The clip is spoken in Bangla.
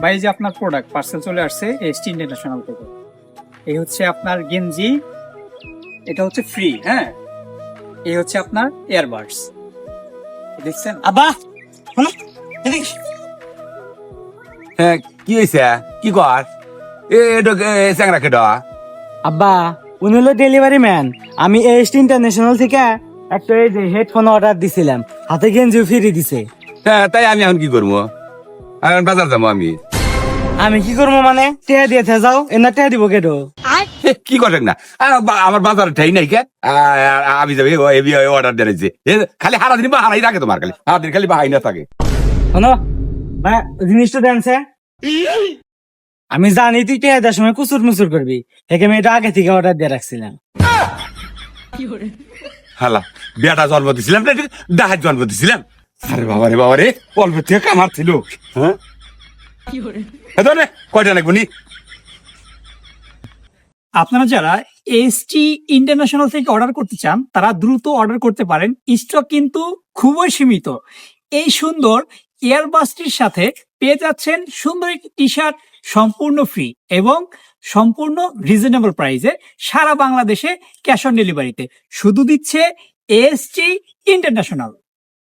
ভাই যে আপনার প্রোডাক্ট পার্সেল চলে আসছে এসটি ইন্টারন্যাশনাল থেকে। এই হচ্ছে আপনার গেঞ্জি, এটা হচ্ছে ফ্রি। হ্যাঁ, এই হচ্ছে আপনার ইয়ারবাডস, দেখছেন? আব্বা শোনো এদিকে। হ্যাঁ, কি হয়েছে? কি কর চ্যাংরা কেটা? আব্বা উনি হলো ডেলিভারি ম্যান। আমি এসটি ইন্টারন্যাশনাল থেকে একটা এই যে হেডফোন অর্ডার দিছিলাম, হাতে গেঞ্জিও ফিরিয়ে দিছে। হ্যাঁ, তাই আমি এখন কি করবো? এখন বাজার যাবো আমি। আমি কি করবো মানে? টেহা দিয়ে যাও, এনা টেহা দিব কেটো? কি করেন না? আমার বাজার ঠাই নাই কে? আমি যাবি অর্ডার দিয়েছি। খালি হারা দিন বা হারাই রাখে তোমার, খালি হারা দিন খালি বাহাই না থাকে। শোনো ভাই, জিনিসটা দেনছে। আমি জানি তুই টেহা দেওয়ার সময় কুচুর মুচুর করবি, হেকে আমি এটা আগে থেকে অর্ডার দিয়ে রাখছিলাম। হালা বেটা জন্ম দিছিলাম না, ডাহার জন্ম দিছিলাম। আরে বাবা রে, অল্প থেকে কামার ছিল। হ্যাঁ, কয়টা নাকবো নি? আপনারা যারা এসটি ইন্টারন্যাশনাল থেকে অর্ডার করতে চান তারা দ্রুত অর্ডার করতে পারেন, স্টক কিন্তু খুবই সীমিত। এই সুন্দর ইয়ারবাসটির সাথে পেয়ে যাচ্ছেন সুন্দর একটি টি শার্ট, সম্পূর্ণ ফ্রি এবং সম্পূর্ণ রিজনেবল প্রাইসে সারা বাংলাদেশে ক্যাশ অন ডেলিভারিতে। শুধু দিচ্ছে এসটি ইন্টারন্যাশনাল।